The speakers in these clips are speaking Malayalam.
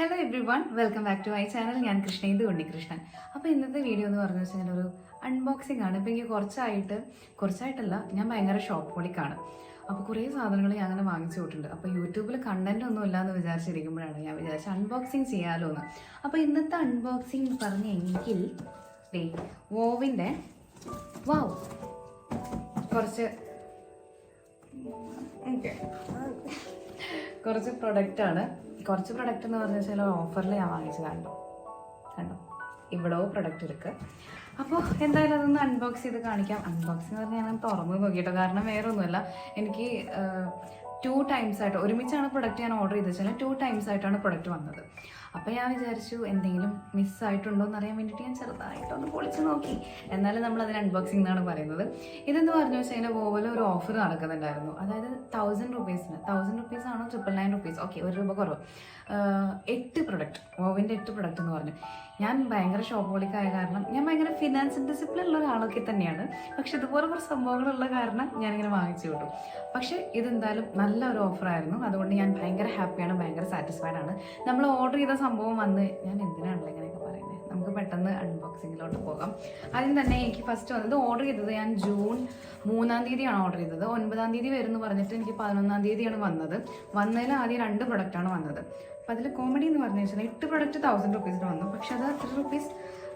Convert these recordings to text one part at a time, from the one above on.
Hello everyone, welcome back to my channel. ഞാൻ കൃഷ്ണ, ഇത് ഉണ്ണികൃഷ്ണൻ. അപ്പോൾ ഇന്നത്തെ വീഡിയോ എന്ന് പറഞ്ഞു വെച്ചാൽ ഒരു അൺബോക്സിംഗ് ആണ്. ഇപ്പോൾ എനിക്ക് കുറച്ചായിട്ടല്ല, ഞാൻ ഭയങ്കര ഷോപ്പുകളിക്കാണ്. അപ്പോൾ കുറേ സാധനങ്ങൾ ഞാൻ അങ്ങനെ വാങ്ങിച്ചു വിട്ടിട്ടുണ്ട്. അപ്പോൾ യൂട്യൂബിൽ കണ്ടന്റ് ഒന്നും ഇല്ലയെന്ന് വിചാരിച്ചിരിക്കുമ്പോഴാണ് ഞാൻ വിചാരിച്ചത് അൺബോക്സിങ് ചെയ്യാമല്ലോ എന്ന്. അപ്പോൾ ഇന്നത്തെ അൺബോക്സിംഗ് എന്ന് പറഞ്ഞെങ്കിൽ വോവിൻ്റെ കുറച്ച് പ്രൊഡക്റ്റാണ്. കുറച്ച് പ്രൊഡക്റ്റ് എന്ന് പറഞ്ഞു വെച്ചാൽ ഓഫറിൽ ഞാൻ വാങ്ങിച്ചത് കണ്ടോ ഇവിടോ പ്രൊഡക്റ്റ് എടുക്കുക. അപ്പോൾ എന്തായാലും അതൊന്ന് അൺബോക്സ് ചെയ്ത് കാണിക്കാം. അൺബോക്സിങ് എന്ന് പറഞ്ഞാൽ ഞാൻ തുറന്ന് നോക്കിയിട്ടോ, കാരണം വേറെ ഒന്നുമല്ല, എനിക്ക് 2 times ആയിട്ട് ഒരുമിച്ചാണ് പ്രൊഡക്റ്റ് ഞാൻ ഓർഡർ ചെയ്ത് വെച്ചാൽ 2 times ആയിട്ടാണ് പ്രൊഡക്റ്റ് വന്നത്. അപ്പോൾ ഞാൻ വിചാരിച്ചു എന്തെങ്കിലും മിസ്സായിട്ടുണ്ടോ എന്ന് അറിയാൻ വേണ്ടിയിട്ട് ഞാൻ ചെറുതായിട്ടൊന്ന് പൊളിച്ച് നോക്കി. എന്നാലും നമ്മൾ അതിന് അൺബോക്സിംഗ് എന്നാണ് പറയുന്നത്. ഇതെന്ന് പറഞ്ഞു വെച്ചാൽ അതിൻ്റെ വോവിൽ ഒരു ഓഫർ നടക്കുന്നുണ്ടായിരുന്നു. അതായത് 1000 rupees-ന് 1000 rupees ആണോ 999 rupees, ഓക്കെ, ₹1 കുറവ്. 8 പ്രൊഡക്റ്റ്, വോവിൻ്റെ 8 പ്രൊഡക്റ്റ് എന്ന് പറഞ്ഞു. ഞാൻ ഭയങ്കര ഷോപ്പുകളിക്കായ കാരണം ഞാൻ ഭയങ്കര ഫിനാൻസ് ഡിസിപ്ലിൻ ഉള്ള ഒരാളൊക്കെ തന്നെയാണ്. പക്ഷെ ഇതുപോലെ കുറച്ച് സംഭവങ്ങളുള്ള കാരണം ഞാനിങ്ങനെ വാങ്ങിച്ചു വിട്ടു. പക്ഷെ ഇതെന്തായാലും നല്ല ഒരു ഓഫറായിരുന്നു. അതുകൊണ്ട് ഞാൻ ഭയങ്കര ഹാപ്പിയാണ്, ഭയങ്കര സാറ്റിസ്ഫൈഡ് ആണ്. നമ്മൾ ഓർഡർ ചെയ്ത സംഭവം വന്ന് ഞാൻ എന്തിനാണല്ലോ ഇങ്ങനെയൊക്കെ പറയുന്നത്. നമുക്ക് പെട്ടെന്ന് അൺബോക്സിങ്ങിലോട്ട് പോകാം. ആദ്യം തന്നെ എനിക്ക് ഫസ്റ്റ് വന്നത്, ഓർഡർ ചെയ്തത് ഞാൻ ജൂൺ 3-ാം തീയതിയാണ് ഓർഡർ ചെയ്തത്. 9-ാം തീയതി വരുമെന്ന് പറഞ്ഞിട്ട് എനിക്ക് 11-ാം തീയതിയാണ് വന്നത്. വന്നതിൽ ആദ്യം 2 പ്രൊഡക്റ്റാണ് വന്നത്. അപ്പോൾ അതിൽ കോമഡി എന്ന് പറഞ്ഞു വെച്ചാൽ 8 പ്രൊഡക്റ്റ് 1000 rupees-ന് വന്നു. പക്ഷെ അത് 3 rupees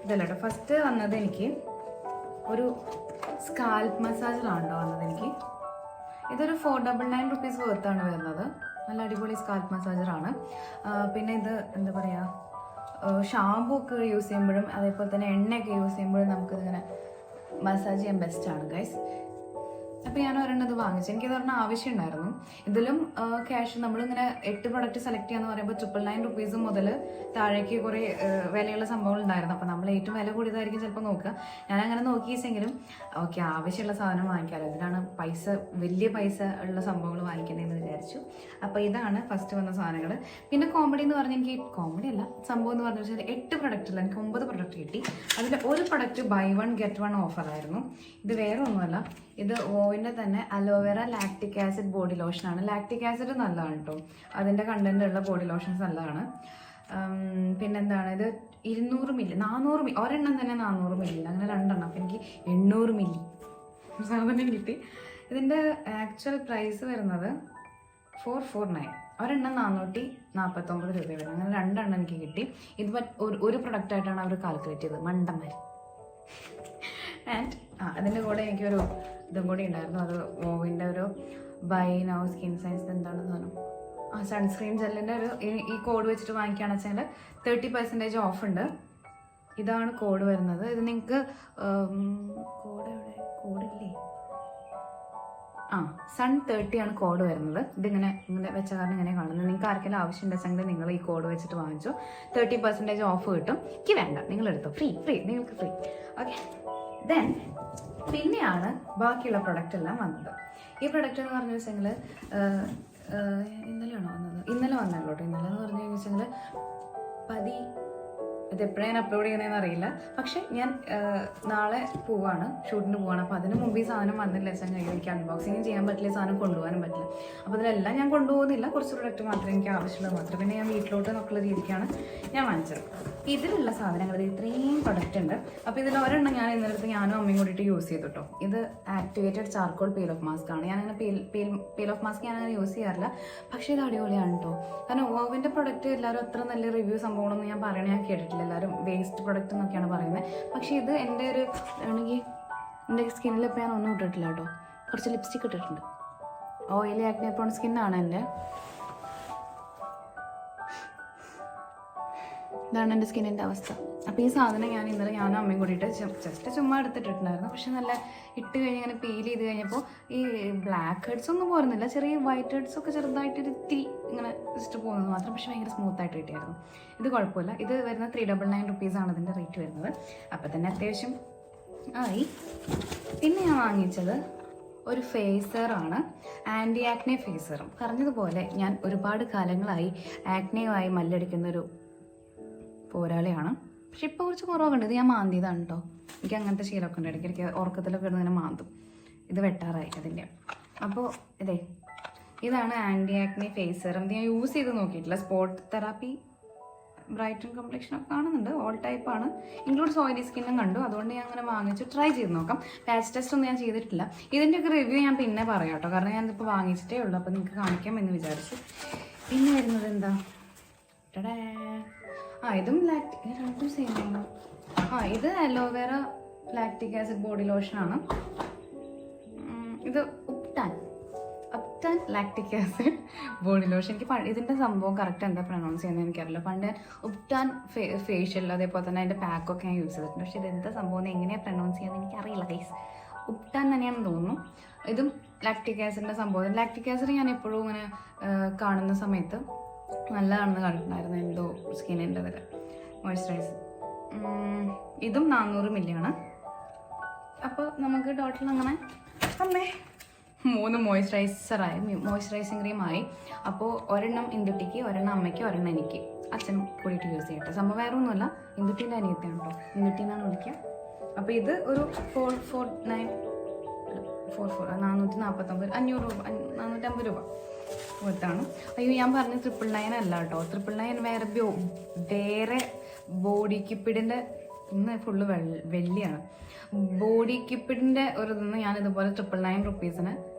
ഇതല്ല കേട്ടോ. ഫസ്റ്റ് വന്നത് എനിക്ക് ഒരു സ്കാൽപ്പ് മസാജറാണ് വന്നത്. എനിക്ക് ഇതൊരു 499 rupees വേർത്താണ് വരുന്നത്. നല്ല അടിപൊളി സ്കാൽപ്പ് മസാജറാണ്. പിന്നെ ഇത് എന്താ പറയുക, ഷാമ്പൂ ഒക്കെ യൂസ് ചെയ്യുമ്പോഴും അതേപോലെ തന്നെ എണ്ണയൊക്കെ യൂസ് ചെയ്യുമ്പോഴും നമുക്കിതിങ്ങനെ മസാജ് ചെയ്യാൻ ബെസ്റ്റാണ് ഗൈസ്. അപ്പോൾ ഞാൻ ഒരെണ്ണം ഇത് വാങ്ങിച്ചു. എനിക്കിത് പറഞ്ഞാൽ ആവശ്യം ഉണ്ടായിരുന്നു. ഇതിലും ക്യാഷ് നമ്മളിങ്ങനെ 8 പ്രൊഡക്റ്റ് സെലക്ട് ചെയ്യാന്ന് പറയുമ്പോൾ 999 rupees മുതൽ താഴേക്ക് കുറേ വിലയുള്ള സംഭവങ്ങൾ ഉണ്ടായിരുന്നു. അപ്പോൾ നമ്മൾ ഏറ്റവും വില കൂടിയതായിരിക്കും ചിലപ്പോൾ നോക്കുക. ഞാൻ അങ്ങനെ നോക്കിയെങ്കിലും ഓക്കെ, ആവശ്യമുള്ള സാധനം വാങ്ങിക്കാമല്ലോ, ഇതിലാണ് വലിയ പൈസ ഉള്ള സംഭവങ്ങൾ വാങ്ങിക്കണമെന്ന് വിചാരിച്ചു. അപ്പോൾ ഇതാണ് ഫസ്റ്റ് വന്ന സാധനങ്ങൾ. പിന്നെ കോമഡി എന്ന് പറഞ്ഞാൽ എനിക്ക് കോമഡി അല്ല, സംഭവം എന്ന് പറഞ്ഞു വെച്ചാൽ 8 പ്രൊഡക്റ്റില്ല, എനിക്ക് 9 പ്രൊഡക്റ്റ് കിട്ടി. അതിൽ ഒരു പ്രൊഡക്റ്റ് buy 1 get 1 ഓഫറായിരുന്നു. ഇത് വേറെ ഒന്നുമല്ല, ഇത് വോവിൻ്റെ തന്നെ അലോവേറ ലാക്റ്റിക് ആസിഡ് ബോഡി ലോഷനാണ്. ലാക്റ്റിക് ആസിഡ് നല്ലതാണ് കേട്ടോ, അതിൻ്റെ കണ്ടന്റ് ഉള്ള ബോഡി ലോഷൻസ് നല്ലതാണ്. പിന്നെന്താണ്, ഇത് 200 ml 400 ml, ഒരെണ്ണം തന്നെ 400 ml, അങ്ങനെ 2 എണ്ണം. അപ്പം എനിക്ക് 800 ml സാധനം കിട്ടി. ഇതിൻ്റെ ആക്ച്വൽ പ്രൈസ് വരുന്നത് 449, ഒരെണ്ണം 449 രൂപ വരും. അങ്ങനെ 2 എണ്ണം എനിക്ക് കിട്ടി. ഇത് ഒരു പ്രൊഡക്റ്റായിട്ടാണ് അവർ കാൽക്കുലേറ്റ് ചെയ്തത്, മണ്ടന്മാർ. ആൻഡ് അതിൻ്റെ കൂടെ എനിക്കൊരു ഇതും കൂടി ഉണ്ടായിരുന്നു. അത് വോവിൻ്റെ ഒരു ബൈ നൗ സ്കിൻ സയൻസ് എന്താണ് സാധനം, സൺസ്ക്രീൻ ജെല്ലിൻ്റെ ഒരു ഈ കോഡ് വെച്ചിട്ട് വാങ്ങിക്കുകയാണെന്ന് വെച്ചാൽ 30% ഓഫ് ഉണ്ട്. ഇതാണ് കോഡ് വരുന്നത്. ഇത് നിങ്ങൾക്ക് കോഡില്ലേ, സൺ 30 ആണ് കോഡ് വരുന്നത്. ഇതിങ്ങനെ വെച്ച കാരണം ഇങ്ങനെ കാണുന്നത്. നിങ്ങൾക്ക് ആർക്കെങ്കിലും ആവശ്യം ഉണ്ടെങ്കിൽ നിങ്ങൾ ഈ കോഡ് വെച്ചിട്ട് വാങ്ങിച്ചോ, 30% ഓഫ് കിട്ടും. എനിക്ക് വേണ്ട, നിങ്ങളെടുത്തോ, ഫ്രീ നിങ്ങൾക്ക് ഫ്രീ. ഓക്കെ, ദെൻ പിന്നെയാണ് ബാക്കിയുള്ള പ്രൊഡക്റ്റ് എല്ലാം വന്നത്. ഈ പ്രൊഡക്റ്റ് എന്ന് പറഞ്ഞു വെച്ചെങ്കിൽ ഇന്നലെയാണോ വന്നത്? ഇന്നലെ വന്നല്ലോ കേട്ടോ. ഇന്നലെ എന്ന് പറഞ്ഞു വെച്ചെങ്കിൽ ഇത് എപ്പോഴാണ് ഞാൻ അപ്ലോഡ് ചെയ്യുന്നതെന്ന് അറിയില്ല. പക്ഷെ ഞാൻ നാളെ ഷൂട്ടിന് പോവാണ്. അപ്പോൾ അതിന് മുമ്പ് ഈ സാധനം വന്നില്ല വെച്ചാൽ എനിക്ക് അൺബോക്സിങ് ചെയ്യാൻ പറ്റില്ല, ഈ സാധനം കൊണ്ടുപോകാനും പറ്റില്ല. അപ്പോൾ ഇതിലെല്ലാം ഞാൻ കൊണ്ടുപോകുന്നില്ല, കുറച്ച് പ്രൊഡക്റ്റ് മാത്രമേ എനിക്ക് ആവശ്യമുള്ളത് മാത്രം. പിന്നെ ഞാൻ വീട്ടിലോട്ട് നോക്കുന്ന രീതിക്കാണ് ഞാൻ വാങ്ങിച്ചത്. ഇതിലുള്ള സാധനങ്ങൾ ഇത്രയും പ്രൊഡക്റ്റ് ഉണ്ട്. അപ്പോൾ ഇതിൽ ഒരെണ്ണം ഞാൻ ഇന്നലത്തെ ഞാനും അമ്മയും കൂടിയിട്ട് യൂസ് ചെയ്തു കേട്ടോ. ഇത് activated charcoal peel off mask ആണ്. ഞാനങ്ങനെ പീൽ ഓഫ് മാസ്ക് ഞാനങ്ങനെ യൂസ് ചെയ്യാറില്ല, പക്ഷേ ഇത് അടിപൊളിയാണ് കേട്ടോ. കാരണം വോവിൻ്റെ പ്രൊഡക്റ്റ് എല്ലാവരും അത്ര നല്ല റിവ്യൂ സംഭവങ്ങളൊന്നും ഞാൻ കേട്ടിട്ടില്ല. എല്ലാവരും വേസ്റ്റ് പ്രൊഡക്റ്റ് എന്നൊക്കെയാണ് പറയുന്നത്. പക്ഷേ ഇത് എൻ്റെ ഒരു ആണെങ്കിൽ എൻ്റെ സ്കിന്നിൽ ഇപ്പോൾ ഞാൻ ഒന്നും ഇട്ടിട്ടില്ല കേട്ടോ. കുറച്ച് ലിപ്സ്റ്റിക് ഇട്ടിട്ടുണ്ട്. ഓയിലി ആക്നെ പ്രോൺ സ്കിന്നാണ് എൻ്റെ. ഇതാണ് എൻ്റെ സ്കിന്നിൻ്റെ അവസ്ഥ. അപ്പോൾ ഈ സാധനം ഞാൻ ഇന്നലെ ഞാനും അമ്മയും കൂടിയിട്ട് ജസ്റ്റ് ചുമ്മാ എടുത്തിട്ടുണ്ടായിരുന്നു. പക്ഷെ നല്ല ഇട്ട് കഴിഞ്ഞ് ഇങ്ങനെ പീൽ ചെയ്ത് കഴിഞ്ഞപ്പോൾ ഈ ബ്ലാക്ക് ഹെഡ്സ് ഒന്നും പോരുന്നില്ല, ചെറിയ വൈറ്റ് ഹെഡ്സ് ഒക്കെ ചെറുതായിട്ട് ഇത്തിരി ഇങ്ങനെ ജസ്റ്റ് പോകുന്നത് മാത്രം. പക്ഷെ ഭയങ്കര സ്മൂത്തായിട്ട് കിട്ടിയായിരുന്നു. ഇത് കുഴപ്പമില്ല. ഇത് വരുന്ന 399 rupees ആണ് ഇതിൻ്റെ റേറ്റ് വരുന്നത്. അപ്പോൾ തന്നെ അത്യാവശ്യം ആയി. പിന്നെ ഞാൻ വാങ്ങിച്ചത് ഒരു ഫേസറാണ്, ആൻറ്റി ആക്നെ ഫേസറും. പറഞ്ഞതുപോലെ ഞാൻ ഒരുപാട് കാലങ്ങളായി ആക്നെയുമായി മല്ലടിക്കുന്നൊരു പോരാളിയാണ്. പക്ഷെ ഇപ്പോൾ കുറച്ച് കുറവൊക്കെ ഉണ്ട്. ഇത് ഞാൻ മാന്തിയതാണ് കേട്ടോ. എനിക്ക് അങ്ങനത്തെ ശീലമൊക്കെ ഉണ്ട്. ഇടയ്ക്ക് ഉറക്കത്തിലൊക്കെ ഇടുന്ന ഇങ്ങനെ മാന്തും. ഇത് വെട്ടാറായി അതിൻ്റെ. അപ്പോൾ ഇതാണ് ആൻറ്റി ആക്നെ ഫേസ് സെറം. ഇത് ഞാൻ യൂസ് ചെയ്ത് നോക്കിയിട്ടില്ല. സ്പോട്ട് തെറാപ്പി ബ്രൈറ്റൻ കംപ്ലീഷനൊക്കെ കാണുന്നുണ്ട്. ഓൾ ടൈപ്പാണ്, ഇൻക്ലൂഡ്സ് ഓയിലി സ്കിന്നും കണ്ടു. അതുകൊണ്ട് ഞാൻ അങ്ങനെ വാങ്ങിച്ച് ട്രൈ ചെയ്ത് നോക്കാം. പാച്ച് ടെസ്റ്റ് ഒന്നും ഞാൻ ചെയ്തിട്ടില്ല. ഇതിൻ്റെയൊക്കെ റിവ്യൂ ഞാൻ പിന്നെ പറയാം കേട്ടോ, കാരണം ഞാനിപ്പോൾ വാങ്ങിച്ചിട്ടേ ഉള്ളൂ. അപ്പോൾ നിങ്ങൾക്ക് കാണിക്കാം എന്ന് വിചാരിച്ചു. പിന്നെ വരുന്നത് എന്താ, ഇതും രണ്ടും സെയിമാണ്. ഇത് അലോവേറ ലാക്റ്റിക് ആസിഡ് ബോഡി ലോഷനാണ്. ഇത് ഉപ്ടാൻ ലാക്റ്റിക് ആസിഡ് ബോഡി ലോഷൻ. എനിക്ക് ഇതിൻ്റെ സംഭവം കറക്റ്റ് എന്താ പ്രൊനൗൺസ് ചെയ്യുന്നത് എനിക്കറിയില്ല. പണ്ട് ഞാൻ ഉപ്ടാൻ ഫേഷ്യൽ അതേപോലെ തന്നെ അതിൻ്റെ പാക്കൊക്കെ ഞാൻ യൂസ് ചെയ്തിട്ടുണ്ട്. പക്ഷേ ഇതെന്താ സംഭവം എങ്ങനെയാണ് പ്രൊനൗൺസ് ചെയ്യുന്നത് എനിക്കറിയില്ല ഗൈസ്. ഉപ്ടാൻ തന്നെയാണെന്ന് തോന്നുന്നു. ഇതും ലാക്റ്റിക് ആസിഡിൻ്റെ സംഭവം. ലാക്റ്റിക് ആസിഡ് ഞാൻ എപ്പോഴും ഇങ്ങനെ കാണുന്ന സമയത്ത് നല്ലതാണെന്ന് കണ്ടിട്ടുണ്ടായിരുന്നു, എന്തോ സ്കിന്നിൻ്റെ ഇതിൽ മോയ്സ്ചറൈസ്. ഇതും 400 ml. അപ്പോൾ നമുക്ക് ടോട്ടൽ അങ്ങനെ 3 മോയ്സ്ചറൈസിങ് ക്രീമായി. അപ്പോൾ ഒരെണ്ണം ഇന്ദുട്ടിക്ക്, ഒരെണ്ണം അമ്മയ്ക്ക്, ഒരെണ്ണം എനിക്ക്, അച്ഛൻ കൂടിയിട്ട് യൂസ് ചെയ്യട്ടെ. സംഭവം വേറെ ഒന്നുമല്ല, ഇന്ദുട്ടീൻ്റെ അനിയത്തിയാണ് കേട്ടോ, ഇന്ദുട്ടീന്നാണ് വിളിക്കുക. അപ്പോൾ ഇത് ഒരു 449 രൂപ 450 രൂപ കൊടുത്താണ്. അയ്യോ ഞാൻ പറഞ്ഞ 999 അല്ല കേട്ടോ, 999 വേറെ ബോഡി കിപ്പിഡിൻ്റെ. ഇന്ന് ഫുള്ള് വെള്ളിയാണ്. ബോഡി കിപ്പിഡിൻ്റെ ഒരു ഇതൊന്ന് ഞാൻ ഇതുപോലെ 999 rupeesന്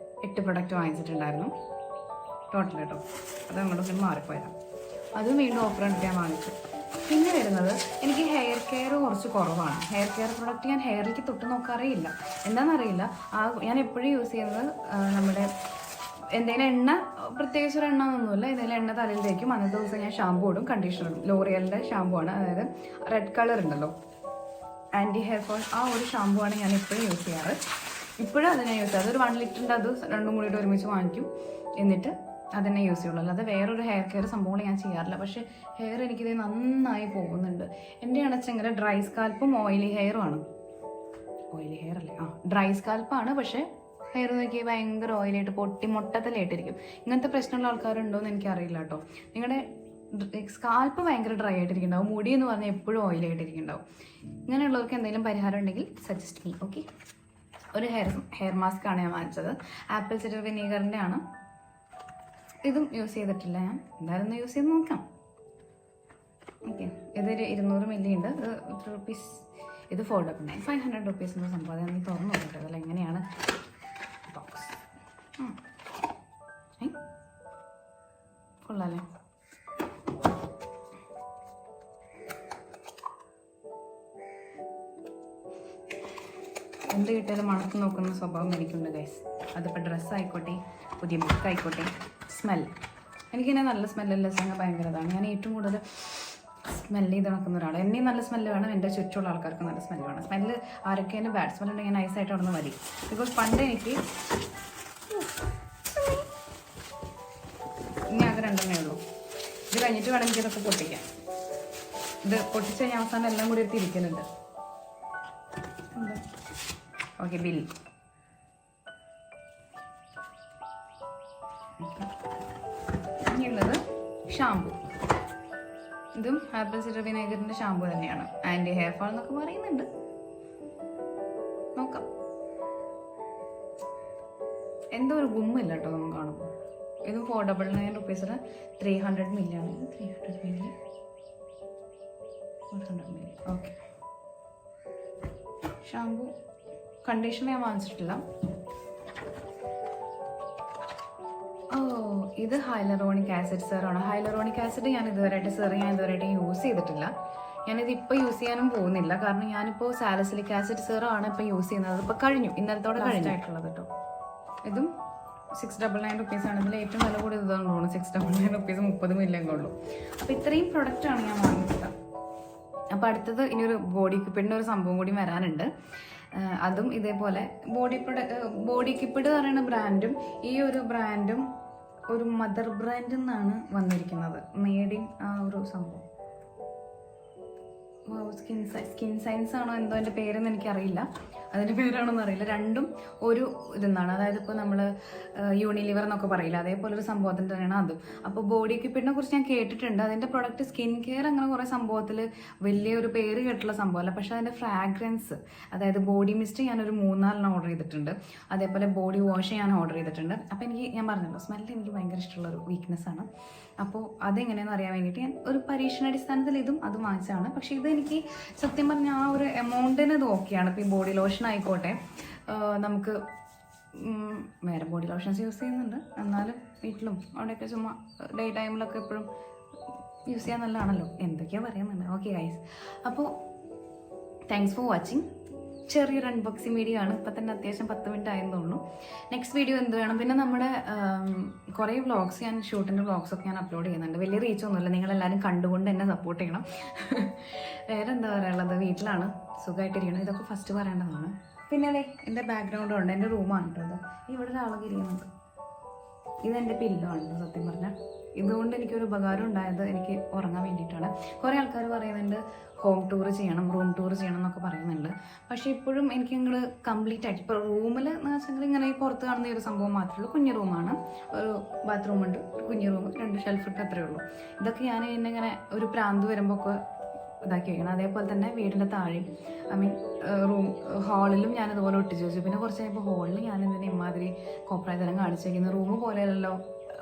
8 പ്രൊഡക്റ്റ് വാങ്ങിച്ചിട്ടുണ്ടായിരുന്നു ടോട്ടൽ കേട്ടോ. അത് അങ്ങോട്ട് മാറിപ്പോയതാണ്. അതും വീണ്ടും ഓഫർ കണ്ടിട്ട് ഞാൻ വാങ്ങിച്ചു. പിന്നെ വരുന്നത് എനിക്ക് ഹെയർ കെയർ കുറച്ച് കുറവാണ്. ഹെയർ കെയർ പ്രൊഡക്റ്റ് ഞാൻ ഹെയറിലേക്ക് തൊട്ട് നോക്കാറേ ഇല്ല. എന്താണെന്നറിയില്ല, ഞാൻ എപ്പോഴും യൂസ് ചെയ്യുന്നത് നമ്മുടെ എന്തെങ്കിലും എണ്ണ, പ്രത്യേകിച്ച് ഒരു എണ്ണ ഒന്നുമില്ല, എന്തെങ്കിലും എണ്ണ തലയിൽ തേക്കും. അന്നത്തെ ദിവസം ഞാൻ ഷാമ്പൂ ഇടും, കണ്ടീഷണർ ഇടും. ലോറിയലിൻ്റെ ഷാമ്പൂ ആണ്, അതായത് റെഡ് കളർ ഉണ്ടല്ലോ, ആൻറ്റി ഹെയർ ഫോൾ, ആ ഒരു ഷാമ്പൂ ആണ് ഞാൻ എപ്പോഴും യൂസ് ചെയ്യാറ്. ഇപ്പോഴും അതിനെ യൂസ് ചെയ്യാറ്. ഒരു 1 ലിറ്ററിൻ്റെ അത് രണ്ടും കൂടിയിട്ട് ഒരുമിച്ച് വാങ്ങിക്കും, എന്നിട്ട് അതന്നെ യൂസ് ചെയ്യുള്ളൂ. അല്ലാതെ വേറൊരു ഹെയർ കെയർ സംഭവങ്ങൾ ഞാൻ ചെയ്യാറില്ല. പക്ഷേ ഹെയർ എനിക്കിത് നന്നായി പോകുന്നുണ്ട്. എൻ്റെ അടച്ചെങ്കിൽ ഡ്രൈ സ്കാൽപ്പും ഓയിലി ഹെയറും ആണ്. ഓയിലി ഹെയർ അല്ലേ, ഡ്രൈ സ്കാൽപ്പാണ്. പക്ഷേ ഹെയർ നോക്കി ഭയങ്കര ഓയിലായിട്ട് മൊട്ടത്തിലായിട്ടിരിക്കും. ഇങ്ങനത്തെ പ്രശ്നമുള്ള ആൾക്കാരുണ്ടോയെന്ന് എനിക്കറിയില്ല കേട്ടോ. നിങ്ങളുടെ സ്കാൽപ്പ് ഭയങ്കര ഡ്രൈ ആയിട്ടിരിക്കുന്നുണ്ടാവും, മുടി എന്ന് പറഞ്ഞാൽ എപ്പോഴും ഓയിലായിട്ടിരിക്കുന്നുണ്ടാവും. ഇങ്ങനെയുള്ളവർക്ക് എന്തെങ്കിലും പരിഹാരം ഉണ്ടെങ്കിൽ സജസ്റ്റ് മീ. ഓക്കെ, ഒരു ഹെയർ മാസ്ക് ആണ് ഞാൻ വാങ്ങിച്ചത്, ആപ്പിൾ സിഡർ വിനീഗറിൻ്റെ ആണ്. ഇതും യൂസ് ചെയ്തിട്ടില്ല ഞാൻ, എന്തായാലും യൂസ് ചെയ്ത് നോക്കാം. ഓക്കെ, ഇതൊരു 200 ml ഉണ്ട്. ഇത് റുപ്പീസ്, ഇത് 499, 500 rupees എന്ന സംഭവം. ഞാൻ തുറന്നു നോക്കട്ടെ അതല്ല എങ്ങനെയാണ് ബോക്സ്. കൊള്ളാല്ലേ? എന്ത് കിട്ടിയാലും മണത്ത് നോക്കുന്ന സ്വഭാവം എനിക്കുണ്ട് ഗൈസ്. അതിപ്പോൾ ഡ്രസ്സ് ആയിക്കോട്ടെ, പുതിയ ബുക്ക് ആയിക്കോട്ടെ, സ്മെൽ. എനിക്കിങ്ങനെ നല്ല സ്മെല്ലുള്ള സംഘം ഭയങ്കര ഇതാണ്. ഞാൻ ഏറ്റവും കൂടുതൽ സ്മെല്ല് ചെയ്ത് നടക്കുന്ന ഒരാൾ. എന്നെയും നല്ല സ്മെല്ല് വേണം, എൻ്റെ ചുറ്റുമുള്ള ആൾക്കാർക്ക് നല്ല സ്മെല്ല് വേണം. സ്മെല്ല് ആരൊക്കെയാണ് ബാഡ് സ്മെല്ല് ഉണ്ടെങ്കിൽ നൈസായിട്ട് അവിടെ നിന്ന് മതി. ബിക്കോസ് പണ്ട് എനിക്ക് ഇനി ആകെ 2 ഉള്ളൂ. ഇത് കഴിഞ്ഞിട്ട് വേണം എനിക്ക് ഇതൊക്കെ പൊട്ടിക്കാൻ. ഇത് പൊട്ടിച്ച് കഴിഞ്ഞാൽ അവസാനം എല്ലാം കൂടി എടുത്ത് ഇരിക്കുന്നുണ്ട്. Okay, bill. ഇനിയുള്ളത് ഷാമ്പു. ഇതും ആപ്പിൾ സിഡർ വിനേഗറിൻ്റെ ഷാമ്പു തന്നെയാണ്. ആൻറ്റി ഹെയർ ഫോൾ എന്നൊക്കെ പറയുന്നുണ്ട്, നോക്കാം. എന്തോ ഒരു ഗുമ്മില്ല കേട്ടോ നമുക്ക് കാണുമ്പോൾ. ഇത് 499 rupeesന് 300 ml ആണ്. 300 ml, 400 ml. Okay, shampoo. Conditioner ഞാൻ വാങ്ങിച്ചിട്ടില്ല. ഇത് ഹൈലറോണിക് ആസിഡ് സെറാണ്. ഹൈലറോണിക് ആസിഡ് ഞാൻ ഇതുവരെയായിട്ട് യൂസ് ചെയ്തിട്ടില്ല. ഞാനിത് ഇപ്പോൾ യൂസ് ചെയ്യാനും പോകുന്നില്ല, കാരണം ഞാനിപ്പോൾ സാലിസിലിക് ആസിഡ് സെറാണ് ഇപ്പോൾ യൂസ് ചെയ്യുന്നത്. ഇപ്പോൾ കഴിഞ്ഞു, ഇന്നലത്തോടെ കഴിഞ്ഞിട്ടുള്ളത് കേട്ടോ. ഇതും 699 rupees ആണ്. ഇതിൽ ഏറ്റവും വില കൂടി ഇതാണെന്ന് തോന്നുന്നു. 699 rupees 30 ml ഉള്ളൂ. അപ്പോൾ ഇത്രയും പ്രൊഡക്റ്റാണ് ഞാൻ വാങ്ങിച്ചത്. അപ്പോൾ അടുത്തത് ഇനിയൊരു ബോഡി കിപ്പിഡിൻ്റെ ഒരു സംഭവം കൂടി വരാനുണ്ട്. അതും ഇതേപോലെ ബോഡി കിപ്പിഡ് എന്ന് പറയുന്ന ബ്രാൻഡും ഈ ഒരു ബ്രാൻഡും ഒരു മദർ ബ്രാൻഡിൽ നിന്നാണ് വന്നിരിക്കുന്നത്. മെയ്ഡ് ഇൻ ആ ഒരു സംഭവം. സ്കിൻ സയൻസ് ആണോ എന്തോ എൻ്റെ പേരെന്ന് എനിക്കറിയില്ല, അതിൻ്റെ പേരാണോന്ന് അറിയില്ല. രണ്ടും ഒരു ഇതെന്നാണ്. അതായത് ഇപ്പോൾ നമ്മൾ യൂണിലിവർ എന്നൊക്കെ പറയില്ല, അതേപോലെ ഒരു സംഭവത്തിൻ്റെ തന്നെയാണ് അതും. അപ്പോൾ ബോഡി കിപ്പിഡിനെ കുറിച്ച് ഞാൻ കേട്ടിട്ടുണ്ട്. അതിൻ്റെ പ്രൊഡക്റ്റ് സ്കിൻ കെയർ അങ്ങനെ കുറേ സംഭവത്തിൽ വലിയൊരു പേര് കേട്ടുള്ള സംഭവമല്ല. പക്ഷേ അതിൻ്റെ ഫ്രാഗ്രൻസ്, അതായത് ബോഡി മിസ്റ്റ് ഞാനൊരു 3-4 ഓർഡർ ചെയ്തിട്ടുണ്ട്. അതേപോലെ ബോഡി വാഷ് ഞാൻ ഓർഡർ ചെയ്തിട്ടുണ്ട്. അപ്പോൾ ഞാൻ പറഞ്ഞല്ലോ, സ്മെല്ല് എനിക്ക് ഭയങ്കര ഇഷ്ടമുള്ളൊരു വീക്ക്നെസ്സാണ്. അപ്പോൾ അതെങ്ങനെയാണെന്ന് അറിയാൻ വേണ്ടിയിട്ട് ഞാൻ ഒരു പരീക്ഷണാടിസ്ഥാനത്തിൽ ഇതും അത് വാങ്ങിച്ചതാണ്. പക്ഷേ ഇതെനിക്ക് സത്യം പറഞ്ഞാൽ ആ ഒരു എമൗണ്ടിന് ഇത് ഓക്കെയാണ്. ഇപ്പോൾ ഈ ബോഡി ലോഷൻ ആയിക്കോട്ടെ, നമുക്ക് വേറെ ബോഡി ലോഷൻസ് യൂസ് ചെയ്യുന്നുണ്ട്, എന്നാലും വീട്ടിലും അവിടെയൊക്കെ ചുമ്മാ ഡേ ടൈമിലൊക്കെ എപ്പോഴും യൂസ് ചെയ്യാൻ നല്ലതാണല്ലോ, എന്തൊക്കെയാണ് പറയുന്നുണ്ട്. ഓക്കെ ഗൈസ്, അപ്പോൾ താങ്ക്സ് ഫോർ വാച്ചിങ്. ചെറിയൊരു അൺബോക്സിങ് വീഡിയോ ആണ്. ഇപ്പം തന്നെ അത്യാവശ്യം 10 മിനിറ്റ് ആയെന്ന് തോന്നുന്നു. നെക്സ്റ്റ് വീഡിയോ എന്ത് വേണം? പിന്നെ നമ്മുടെ കുറേ വ്ളോഗ്സ്, ഞാൻ ഷൂട്ടിൻ്റെ വ്ളോഗ്സൊക്കെ ഞാൻ അപ്ലോഡ് ചെയ്യുന്നുണ്ട്. വലിയ റീച്ചൊന്നുമില്ല, നിങ്ങളെല്ലാവരും കണ്ടുകൊണ്ട് എന്നെ സപ്പോർട്ട് ചെയ്യണം. വേറെ എന്താ പറയുള്ളത്, വീട്ടിലാണ് സുഖമായിട്ടിരിക്കണം. ഇതൊക്കെ ഫസ്റ്റ് പറയേണ്ടതാണ്. പിന്നെ അതെ, എൻ്റെ ബാക്ക്ഗ്രൗണ്ടും ഉണ്ട്, എൻ്റെ റൂമാണ് കേട്ടോ. ഇവിടെ ഒരാളൊക്കെ ഇരിക്കുന്നുണ്ട്. ഇതെൻ്റെ പില്ലോ ആണ് സത്യം പറഞ്ഞാൽ. ഇതുകൊണ്ട് എനിക്കൊരു ഉപകാരം ഉണ്ടായത് എനിക്ക് ഉറങ്ങാൻ വേണ്ടിയിട്ടാണ്. കുറേ ആൾക്കാർ പറയുന്നുണ്ട് ഹോം ടൂർ ചെയ്യണം, റൂം ടൂർ ചെയ്യണം എന്നൊക്കെ പറയുന്നുണ്ട്. പക്ഷേ ഇപ്പോഴും എനിക്ക് ഇങ്ങോട്ട് കംപ്ലീറ്റ് ആയിട്ട് ഇപ്പോൾ റൂമിൽ എന്ന് വെച്ചെങ്കിൽ ഇങ്ങനെ ഈ പുറത്ത് കാണുന്ന ഒരു സംഭവം മാത്രമേ ഉള്ളൂ. കുഞ്ഞു റൂമാണ്, ഒരു ബാത്റൂം ഉണ്ട്, കുഞ്ഞു റൂം, 2 ഷെൽഫ് ഇട്ട് അത്രയേ ഉള്ളൂ. ഇതൊക്കെ ഞാൻ ഇങ്ങനെ ഒരു പ്രാന്ത് വരുമ്പോൾ ഒക്കെ ഇതാക്കി വയ്ക്കണം. അതേപോലെ തന്നെ വീടിൻ്റെ താഴെയും റൂം ഹാളിലും ഞാൻ ഇതുപോലെ ഒട്ടിച്ച് വെച്ചു. പിന്നെ കുറച്ച് കഴിയുമ്പോൾ ഹാളിൽ ഞാൻ ഇതിന് ഇമാതിരി കോപ്രായതരം കാണിച്ചു വയ്ക്കുന്ന റൂം പോലെയല്ലോ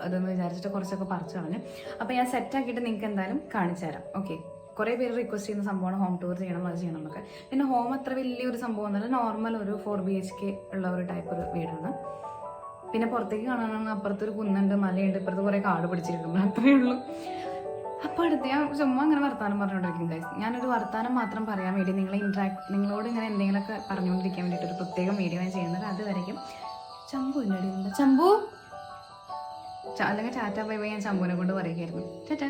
അതെന്ന് വിചാരിച്ചിട്ട് കുറച്ചൊക്കെ പറിച്ചു കളഞ്ഞു. അപ്പോൾ ഞാൻ സെറ്റാക്കിയിട്ട് നിങ്ങൾക്ക് എന്തായാലും കാണിച്ചു തരാം. ഓക്കെ, കുറേ പേര് റിക്വസ്റ്റ് ചെയ്യുന്ന സംഭവമാണ് ഹോം ടൂർ ചെയ്യണം, അത് ചെയ്യണം എന്നൊക്കെ. പിന്നെ ഹോം അത്ര വലിയൊരു സംഭവം എന്നല്ല, നോർമൽ ഒരു 4 BHK ഉള്ള ഒരു ടൈപ്പ് ഒരു വീടാണ്. പിന്നെ പുറത്തേക്ക് കാണാനാണ്, അപ്പുറത്തൊരു കുന്നുണ്ട്, മലയുണ്ട്, ഇപ്പുറത്ത് കുറേ കാട് പിടിച്ചിരിക്കുന്നു, അത്രയേ ഉള്ളൂ. അപ്പോൾ അടുത്ത് ഞാൻ ചുമ്മാ അങ്ങനെ വർത്താനം പറഞ്ഞുകൊണ്ടിരിക്കും ഗൈസ്. ഞാനൊരു വർത്താനം മാത്രം പറയാൻ വേണ്ടി നിങ്ങളോട് ഇങ്ങനെ എന്തെങ്കിലുമൊക്കെ പറഞ്ഞുകൊണ്ടിരിക്കാൻ വേണ്ടിയിട്ട് ഒരു പ്രത്യേകം വീഡിയോ ഞാൻ ചെയ്യുന്നത്. അതുവരെയ്ക്കും ചമ്പു ഇന്നടിയുണ്ട്, ചമ്പു അല്ലെങ്കിൽ ടാറ്റ ബൈ ബൈ ഞാൻ ചമ്പുവിനെ കൊണ്ട് പറയുകയായിരുന്നു. ടാറ്റ.